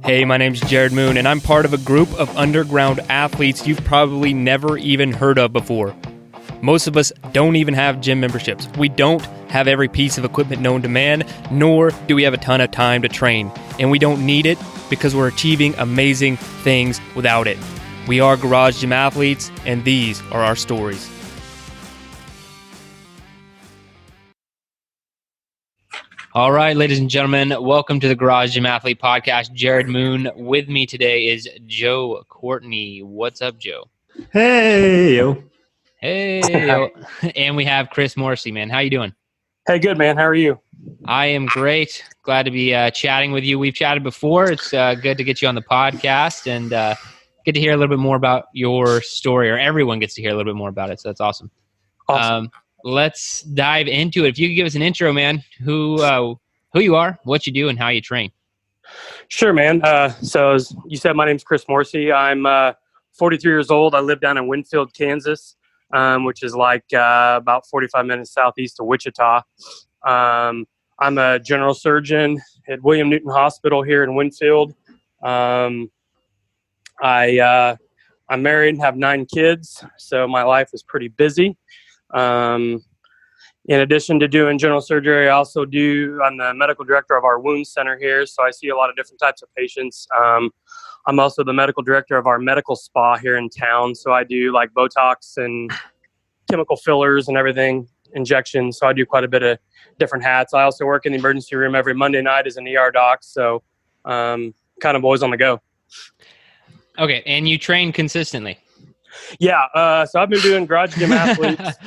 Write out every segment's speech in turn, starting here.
Hey, my name's Jared Moon, and I'm part of a group of underground athletes you've probably never even heard of before. Most of us don't even have gym memberships. We don't have every piece of equipment known to man, nor do we have a ton of time to train. And we don't need it because we're achieving amazing things without it. We are Garage Gym Athletes, and these are our stories. All right, ladies and gentlemen, welcome to the Garage Gym Athlete Podcast. Jared Moon. With me today is Joe Courtney. What's up, Joe? Hey, yo. Hey, yo. And we have Chris Morrissey, man. How you doing? Hey, good, man. How are you? I am great. Glad to be chatting with you. We've chatted before. It's good to get you on the podcast and get to hear a little bit more about your story, or everyone gets to hear a little bit more about it, so that's awesome. Let's dive into it. If you could give us an intro, man, who you are, what you do, and how you train. Sure, man. So as you said, my name's Chris Morrissey. I'm 43 years old. I live down in Winfield, Kansas, which is like about 45 minutes southeast of Wichita. I'm a general surgeon at William Newton Hospital here in Winfield. I'm married and have 9 kids, so my life is pretty busy. In addition to doing general surgery, I'm the medical director of our wound center here, so I see a lot of different types of patients. I'm also the medical director of our medical spa here in town, so I do like Botox and chemical fillers and everything, injections, so I do quite a bit of different hats. I also work in the emergency room every Monday night as an ER doc, so kind of always on the go. Okay, and you train consistently? Yeah, so I've been doing Garage Gym Athletes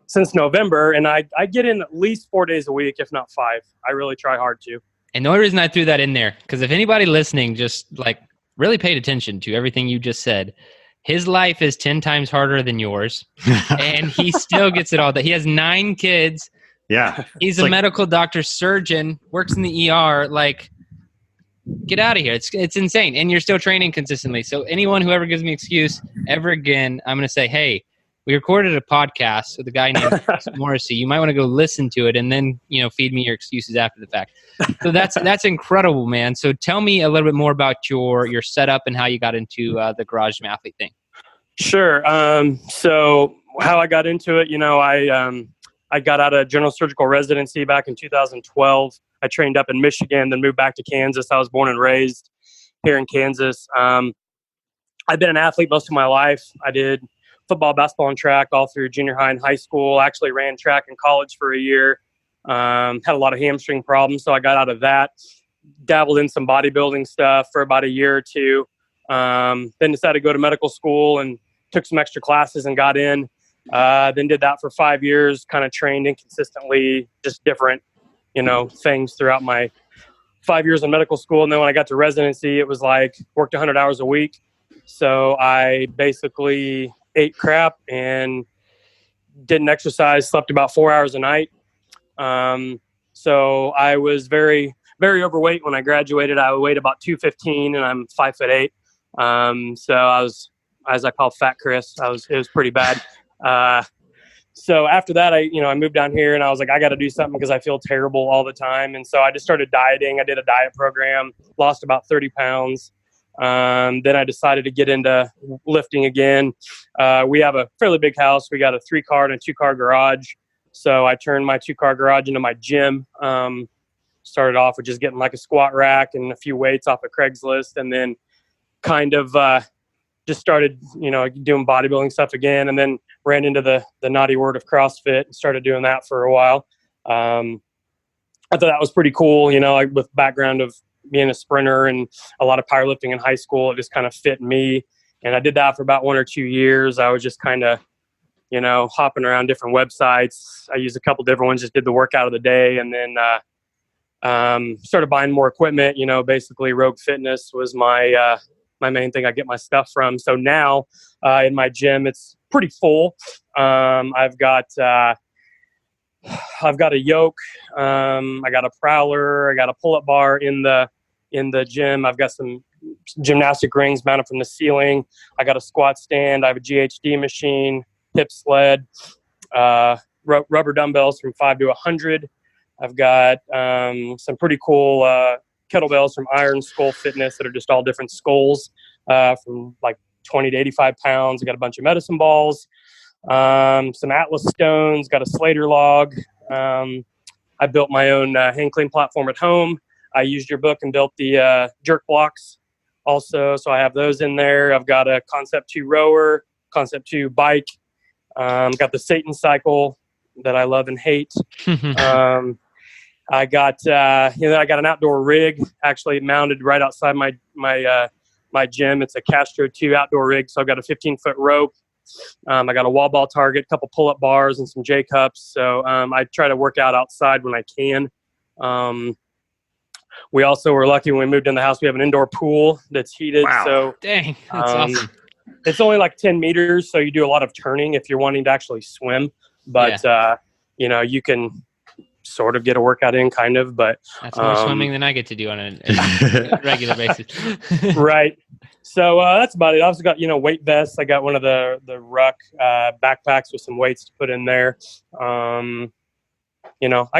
since November, and I get in at least 4 days a week, if not 5. I really try hard to. And the only reason I threw that in there, because if anybody listening just like really paid attention to everything you just said, his life is 10 times harder than yours, and he still gets it all. That he has 9 kids. Yeah, he's a medical doctor, surgeon, works in the ER. Like, get out of here. It's insane. And you're still training consistently. So anyone who ever gives me an excuse ever again, I'm going to say, hey, we recorded a podcast with a guy named Morrissey. You might want to go listen to it and then, feed me your excuses after the fact. So that's incredible, man. So tell me a little bit more about your setup and how you got into the Garage Gym Athlete thing. Sure. So how I got into it, I got out of general surgical residency back in 2012. I trained up in Michigan, then moved back to Kansas. I was born and raised here in Kansas. I've been an athlete most of my life. I did football, basketball, and track all through junior high and high school. I actually ran track in college for a year. Had a lot of hamstring problems, so I got out of that. Dabbled in some bodybuilding stuff for about a year or two. Then decided to go to medical school and took some extra classes and got in. Then did that for 5 years, kind of trained inconsistently, just different things throughout my 5 years in medical school. And then when I got to residency, it was like worked 100 hours a week. So I basically ate crap and didn't exercise, slept about 4 hours a night. So I was very, very overweight when I graduated. I weighed about 215 and I'm 5'8". So I was, as I call Fat Chris, it was pretty bad. So after that, I moved down here and I was like, I got to do something because I feel terrible all the time. And so I just started dieting. I did a diet program, lost about 30 pounds. Then I decided to get into lifting again. We have a fairly big house. We got a 3-car and a 2-car garage. So I turned my 2-car garage into my gym. Started off with just getting like a squat rack and a few weights off of Craigslist, and then kind of, just started, doing bodybuilding stuff again, and then ran into the naughty word of CrossFit and started doing that for a while. I thought that was pretty cool, with background of being a sprinter and a lot of powerlifting in high school. It just kind of fit me. And I did that for about 1 or 2 years. I was just kind of, hopping around different websites. I used a couple different ones, just did the workout of the day. And then started buying more equipment. Basically Rogue Fitness was my main thing I get my stuff from. So now in my gym, it's pretty full. I've got a yoke. I got a prowler. I got a pull-up bar in the gym. I've got some gymnastic rings mounted from the ceiling. I got a squat stand. I have a GHD machine, hip sled, rubber dumbbells from 5 to 100. I've got some pretty cool kettlebells from Iron Skull Fitness that are just all different skulls from like 20 to 85 pounds. I got a bunch of medicine balls, some Atlas stones, got a Slater log. I built my own hang clean platform at home. I used your book and built the jerk blocks also. So I have those in there. I've got a Concept 2 rower, Concept 2 bike. Got the Satan cycle that I love and hate. I got I got an outdoor rig actually mounted right outside my gym. It's a Castro 2 outdoor rig. So I've got a 15-foot rope. I got a wall ball target, a couple pull-up bars, and some J cups. So I try to work out outside when I can. We also were lucky when we moved in the house. We have an indoor pool that's heated. Wow. So Dang, that's awesome. It's only like 10 meters, so you do a lot of turning if you're wanting to actually swim. But you can sort of get a workout in, kind of. But that's more swimming than I get to do on a regular basis. Right. So that's about it. I also got weight vests. I got one of the ruck backpacks with some weights to put in there. I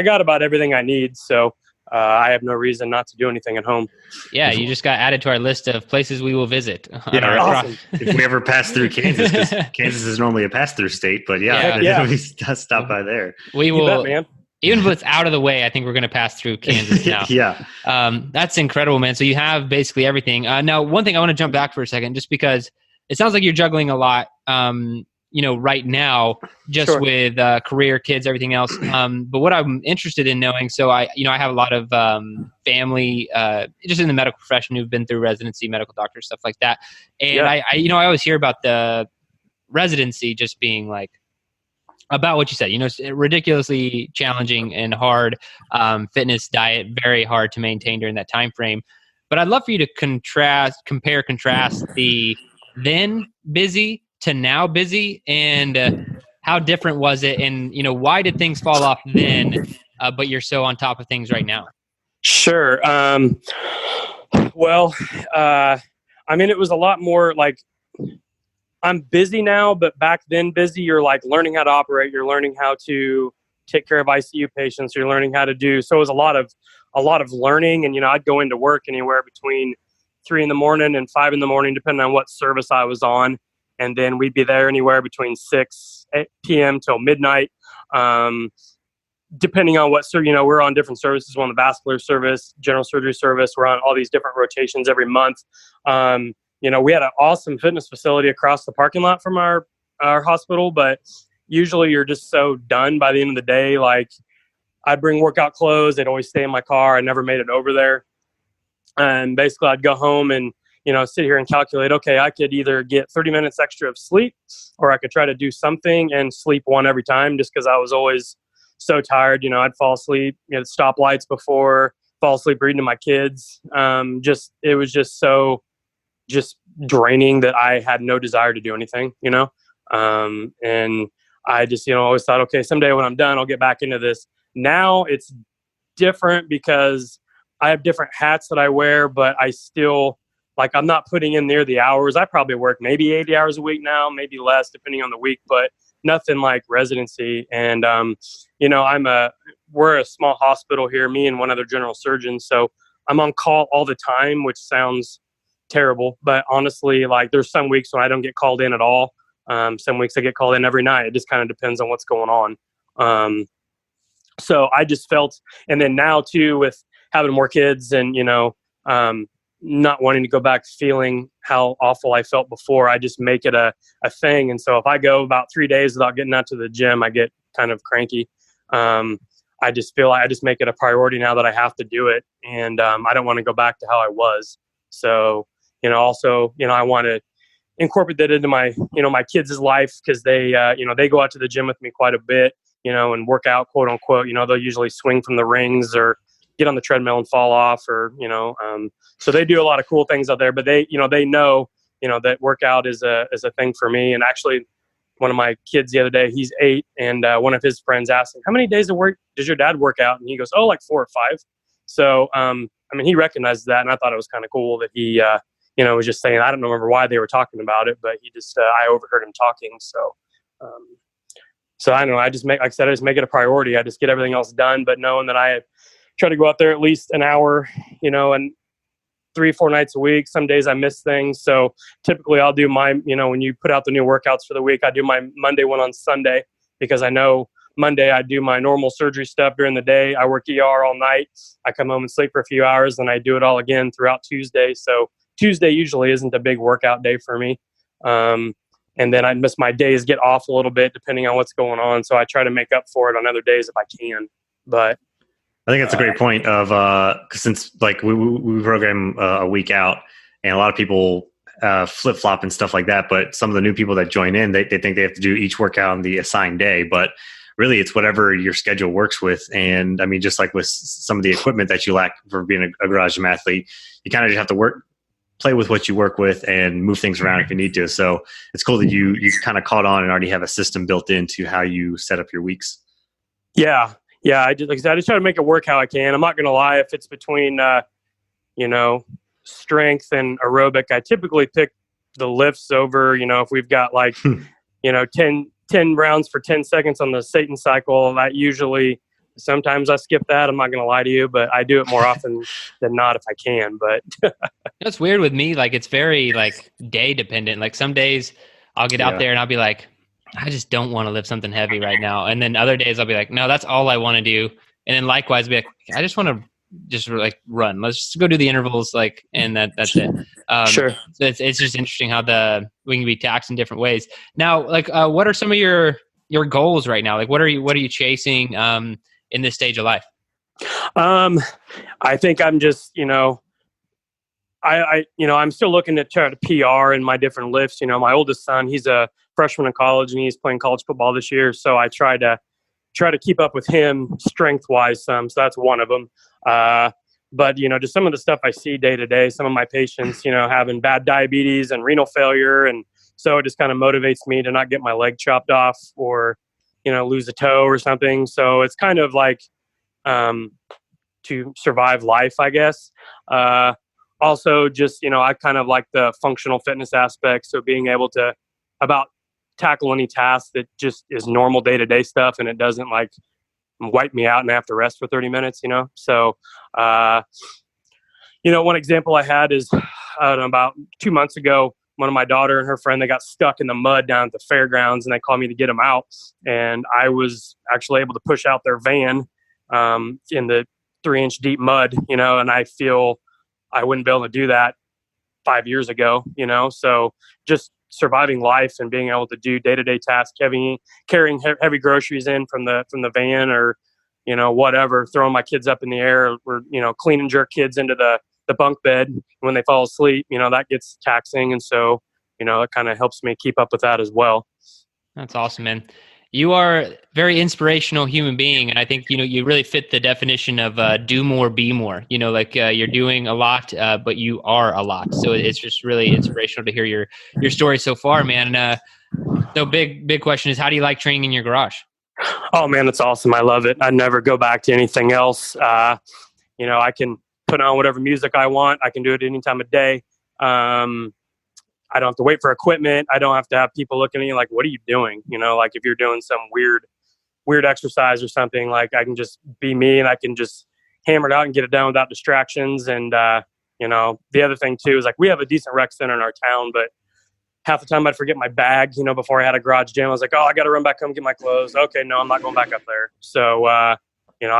got about everything I need. So I have no reason not to do anything at home. Yeah, you just got added to our list of places we will visit. Yeah, awesome. If we ever pass through Kansas, because Kansas is normally a pass-through state, but we stop by there. We will, bet, man. Even if it's out of the way, I think we're going to pass through Kansas now. Yeah. That's incredible, man. So you have basically everything. Now, one thing I want to jump back for a second, just because it sounds like you're juggling a lot, right now, just Sure. with career, kids, everything else. But what I'm interested in knowing, so I have a lot of family just in the medical profession who've been through residency, medical doctors, stuff like that. And I always hear about the residency just being like, about what you said, it's ridiculously challenging and hard, fitness, diet, very hard to maintain during that time frame. But I'd love for you to contrast the then busy to now busy, and how different was it, and why did things fall off then, but you're so on top of things right now? Sure. It was a lot more like, I'm busy now, but back then busy, you're like learning how to operate. You're learning how to take care of ICU patients. You're learning how to do, so it was a lot of learning. And, I'd go into work anywhere between 3 a.m. and 5 a.m, depending on what service I was on. And then we'd be there anywhere between 6 p.m. till midnight. Depending on what, we're on different services. We're on the vascular service, general surgery service. We're on all these different rotations every month. We had an awesome fitness facility across the parking lot from our hospital, but usually you're just so done by the end of the day. Like, I'd bring workout clothes. They'd always stay in my car. I never made it over there. And basically I'd go home and, sit here and calculate, okay, I could either get 30 minutes extra of sleep, or I could try to do something and sleep one every time, just because I was always so tired. I'd fall asleep, stoplights before, fall asleep reading to my kids. It was just so draining that I had no desire to do anything, and I just, always thought, okay, someday when I'm done, I'll get back into this. Now it's different because I have different hats that I wear, but I still, like, I'm not putting in near the hours. I probably work maybe 80 hours a week now, maybe less depending on the week, but nothing like residency. And, we're a small hospital here, me and one other general surgeon. So I'm on call all the time, which sounds terrible, but honestly, like, there's some weeks when I don't get called in at all. Some weeks I get called in every night. It just kind of depends on what's going on. So I just felt, and then now too, with having more kids and, not wanting to go back feeling how awful I felt before, I just make it a thing. And so if I go about 3 days without getting out to the gym, I get kind of cranky. I just feel like I just make it a priority now that I have to do it. And I don't want to go back to how I was. So, also, I want to incorporate that into my, my kids' life, because they, they go out to the gym with me quite a bit, and work out, quote unquote. They'll usually swing from the rings or get on the treadmill and fall off, or, so they do a lot of cool things out there, but they know, that workout is a thing for me. And actually, one of my kids the other day, he's 8, and one of his friends asked him, how many days of work does your dad work out? And he goes, like 4 or 5. So, he recognized that, and I thought it was kind of cool that he, was just saying, I don't remember why they were talking about it, but he just, I overheard him talking. So, So I don't know. I just make it a priority. I just get everything else done, but knowing that I try to go out there at least an hour, and 3-4 nights a week. Some days I miss things. So typically I'll do my, when you put out the new workouts for the week, I do my Monday one on Sunday, because I know Monday I do my normal surgery stuff during the day. I work ER all night. I come home and sleep for a few hours, and I do it all again throughout Tuesday. So Tuesday usually isn't a big workout day for me. And then I miss my days, get off a little bit depending on what's going on. So I try to make up for it on other days if I can. But I think that's a great point of, cause since like we program a week out, and a lot of people flip flop and stuff like that. But some of the new people that join in, they think they have to do each workout on the assigned day, but really it's whatever your schedule works with. And I mean, just like with some of the equipment that you lack for being a garage gym athlete, you kind of just have to play with what you work with and move things around if you need to. So it's cool that you kind of caught on and already have a system built into how you set up your weeks. Yeah. I just try to make it work how I can. I'm not going to lie. If it's between, strength and aerobic, I typically pick the lifts over, if we've got like, 10 rounds for 10 seconds on the Satan cycle, that usually, sometimes I skip that. I'm not going to lie to you, but I do it more often than not if I can. But it's weird with me. Like, it's very like day dependent. Like some days I'll get out there and I'll be like, I just don't want to lift something heavy right now. And then other days I'll be like, no, that's all I want to do. And then likewise be like, I just want to just like run. Let's just go do the intervals. Like, and that's it. Sure. So it's just interesting how we can be taxed in different ways. Now, like, what are some of your goals right now? Like, what are you chasing, in this stage of life? I think I'm just, I'm still looking to try to PR in my different lifts. My oldest son, he's a freshman in college and he's playing college football this year. So I try to keep up with him strength wise some. So that's one of them. But just some of the stuff I see day to day, some of my patients, having bad diabetes and renal failure. And so it just kind of motivates me to not get my leg chopped off or, lose a toe or something. So it's kind of like, to survive life, I guess. Also just, I kind of like the functional fitness aspect. So being able to tackle any task that just is normal day-to-day stuff and it doesn't like wipe me out and I have to rest for 30 minutes, So, one example I had is about 2 months ago, one of my daughter and her friend, they got stuck in the mud down at the fairgrounds and they called me to get them out. And I was actually able to push out their van in the 3-inch deep mud, and I feel I wouldn't be able to do that 5 years ago, So just surviving life and being able to do day-to-day tasks, carrying heavy groceries in from the van or, whatever, throwing my kids up in the air or, clean and jerk kids into the bunk bed when they fall asleep, that gets taxing. And so, it kind of helps me keep up with that as well. That's awesome, man. You are a very inspirational human being. And I think, you really fit the definition of do more, be more, you're doing a lot, but you are a lot. So it's just really inspirational to hear your story so far, man. So big question is, how do you like training in your garage? Oh man, it's awesome. I love it. I'd never go back to anything else. I can put on whatever music I want. I can do it any time of day. I don't have to wait for equipment. I don't have to have people looking at you like, what are you doing? Like if you're doing some weird exercise or something, like I can just be me and I can just hammer it out and get it done without distractions. And, the other thing too is like we have a decent rec center in our town, but half the time I'd forget my bag, before I had a garage gym. I was like, oh, I got to run back home and get my clothes. Okay, no, I'm not going back up there. So, I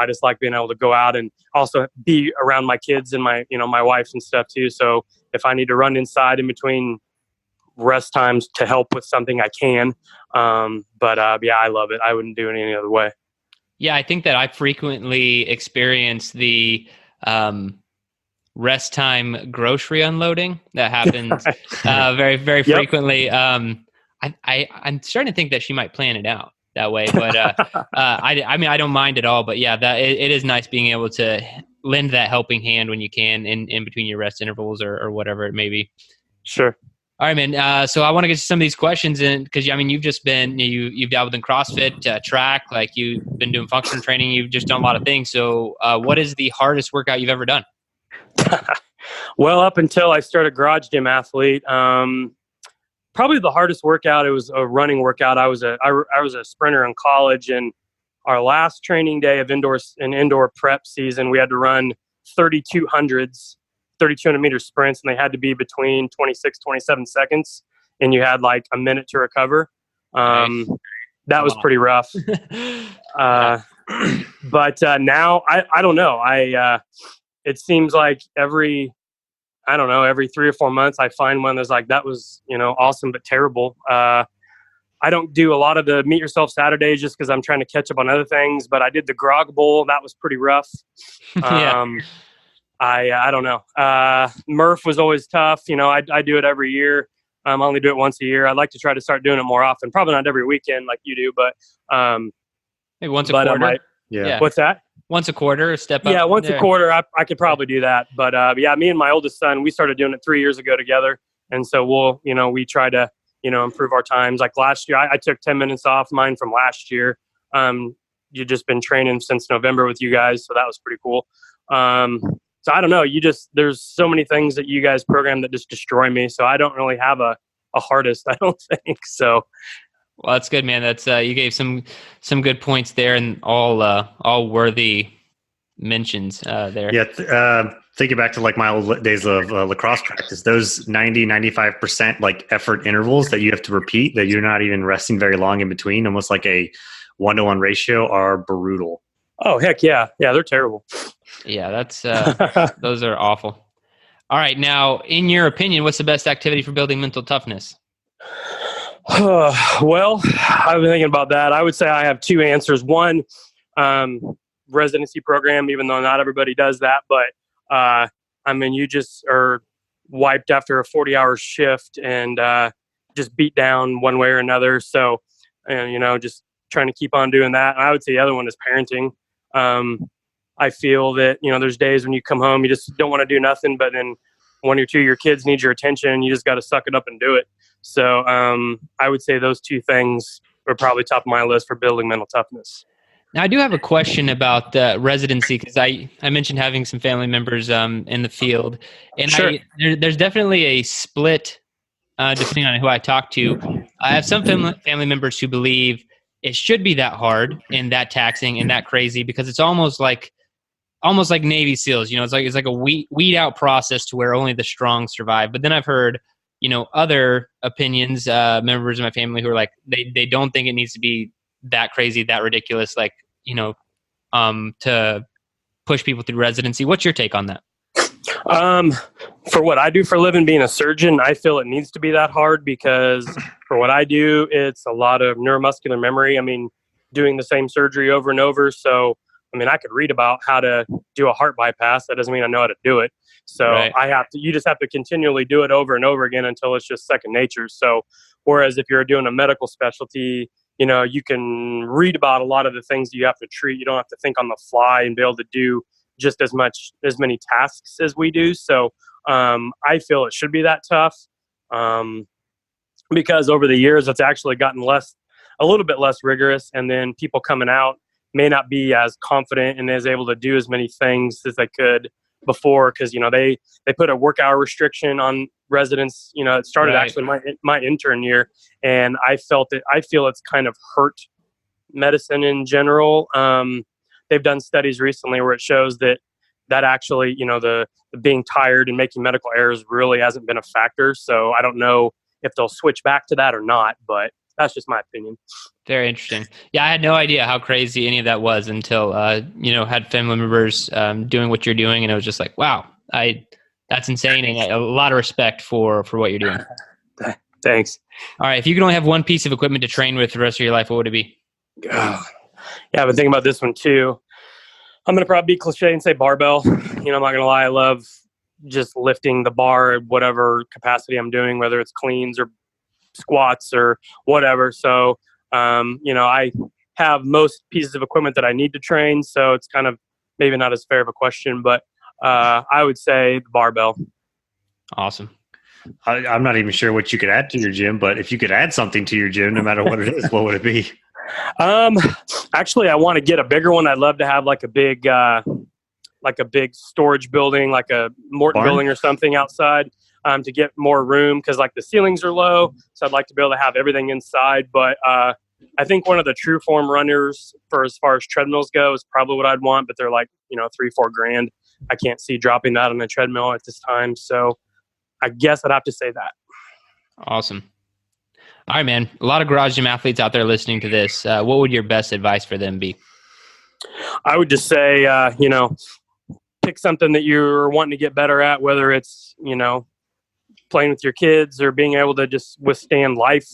just like being able to go out and also be around my kids and my wife and stuff too. So if I need to run inside in between rest times to help with something, I can. I love it. I wouldn't do it any other way. Yeah, I think that I frequently experience the rest time grocery unloading that happens very, very frequently. I'm starting to think that she might plan it out that way, but I don't mind at all. But yeah, that it is nice being able to lend that helping hand when you can in between your rest intervals or whatever it may be. Sure. All right, man. So I want to get to some of these questions, and because you've just been you've dabbled in CrossFit, track, like you've been doing functional training. You've just done a lot of things. So, what is the hardest workout you've ever done? Well, up until I started Garage Gym Athlete, Probably the hardest workout. It was a running workout. I was a sprinter in college, and our last training day of indoor prep season, we had to run 3,200 meter sprints, and they had to be between 26, 27 seconds, and you had like a minute to recover. Nice. That was pretty rough. But now I don't know. It seems like every 3 or 4 months I find one that's like, that was, awesome, but terrible. I don't do a lot of the Meet Yourself Saturdays just because I'm trying to catch up on other things, but I did the Grog Bowl. That was pretty rough. Yeah. I don't know. Murph was always tough. I do it every year. I only do it once a year. I'd like to try to start doing it more often. Probably not every weekend like you do, but maybe once a quarter. Yeah. What's that? Once a quarter, step up. Yeah, once a quarter, I could probably do that. But yeah, me and my oldest son, we started doing it 3 years ago together, and so we try to improve our times. Like last year, I took 10 minutes off mine from last year. You've just been training since November with you guys, so that was pretty cool. So I don't know. There's so many things that you guys program that just destroy me. So I don't really have a hardest, I don't think so. Well, that's good, man. That's you gave some good points there, and all worthy mentions there. Yeah. Thinking back to like my old days of lacrosse practice, those 90-95% like effort intervals that you have to repeat, that you're not even resting very long in between, almost like a 1-to-1 ratio, are brutal. Oh, heck yeah. Yeah, they're terrible. Yeah, that's those are awful. All right. Now, in your opinion, what's the best activity for building mental toughness? Well, I've been thinking about that. I would say I have two answers. One, residency program, even though not everybody does that. But, you just are wiped after a 40-hour shift and just beat down one way or another. So, just trying to keep on doing that. And I would say the other one is parenting. I feel that, there's days when you come home, you just don't want to do nothing, but then one or two of your kids need your attention. You just got to suck it up and do it. So I would say those two things are probably top of my list for building mental toughness. Now, I do have a question about residency, because I mentioned having some family members in the field. And Sure. There's definitely a split depending on who I talk to. I have some family members who believe it should be that hard and that taxing and that crazy, because it's almost like Navy SEALs. It's like a weed out process to where only the strong survive. But then I've heard other opinions, members of my family who are like, they don't think it needs to be that crazy, that ridiculous, like, to push people through residency. What's your take on that? For what I do for a living, being a surgeon, I feel it needs to be that hard, because for what I do, it's a lot of neuromuscular memory. Doing the same surgery over and over. So, I could read about how to do a heart bypass. That doesn't mean I know how to do it. So right. You just have to continually do it over and over again until it's just second nature. So, whereas if you're doing a medical specialty, you can read about a lot of the things that you have to treat. You don't have to think on the fly and be able to do just as many tasks as we do. So, I feel it should be that tough. Because over the years, it's actually gotten a little bit less rigorous. And then people coming out may not be as confident and as able to do as many things as they could before, because they put a work hour restriction on residents. It started right. Actually my intern year, and I feel it's kind of hurt medicine in general. They've done studies recently where it shows that actually the being tired and making medical errors really hasn't been a factor. So I don't know if they'll switch back to that or not, but that's just my opinion. Very interesting. Yeah, I had no idea how crazy any of that was until, had family members doing what you're doing. And it was just like, wow, that's insane. And a lot of respect for what you're doing. Thanks. All right. If you could only have one piece of equipment to train with the rest of your life, what would it be? Yeah, I've been thinking about this one too. I'm going to probably be cliche and say barbell. I'm not going to lie. I love just lifting the bar at whatever capacity I'm doing, whether it's cleans or squats or whatever. So, I have most pieces of equipment that I need to train. So it's kind of maybe not as fair of a question, but I would say the barbell. Awesome. I'm not even sure what you could add to your gym, but if you could add something to your gym, no matter what it is, what would it be? Actually, I want to get a bigger one. I'd love to have like a big storage building, like a Morton building or something outside. to get more room, because like the ceilings are low. So I'd like to be able to have everything inside. But I think one of the true form runners for as far as treadmills go is probably what I'd want, but they're like, $3-4 grand. I can't see dropping that on a treadmill at this time. So I guess I'd have to say that. Awesome. All right, man. A lot of garage gym athletes out there listening to this. What would your best advice for them be? I would just say, pick something that you're wanting to get better at, whether it's, playing with your kids or being able to just withstand life.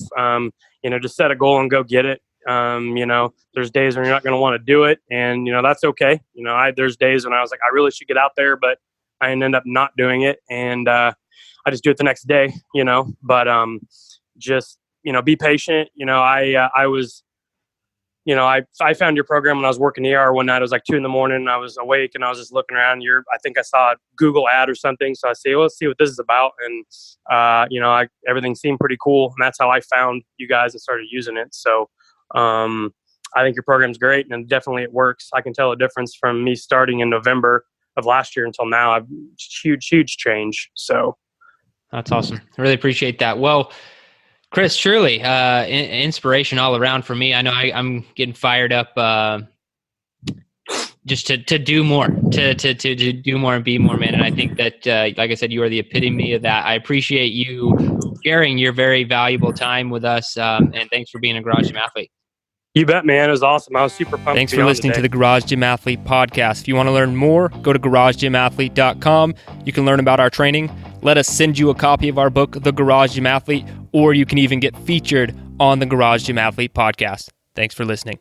Just set a goal and go get it. There's days when you're not going to want to do it, and, that's okay. There's days when I was like, I really should get out there, but I ended up not doing it. And I just do it the next day, but just, be patient. I found your program when I was working ER one night. It was like 2 a.m. and I was awake and I was just looking around. I think I saw a Google ad or something. So I say, well, let's see what this is about. And, everything seemed pretty cool. And that's how I found you guys and started using it. So I think your program's great, and definitely it works. I can tell a difference from me starting in November of last year until now. I've huge change. So that's awesome. I really appreciate that. Well, Chris, truly inspiration all around for me. I know I'm getting fired up just to do more, to do more and be more, man. And I think that, like I said, you are the epitome of that. I appreciate you sharing your very valuable time with us, and thanks for being a Garage Gym Athlete. You bet, man. It was awesome. I was super pumped. Thanks for listening to the Garage Gym Athlete podcast. If you want to learn more, go to garagegymathlete.com. You can learn about our training. Let us send you a copy of our book, The Garage Gym Athlete, or you can even get featured on the Garage Gym Athlete podcast. Thanks for listening.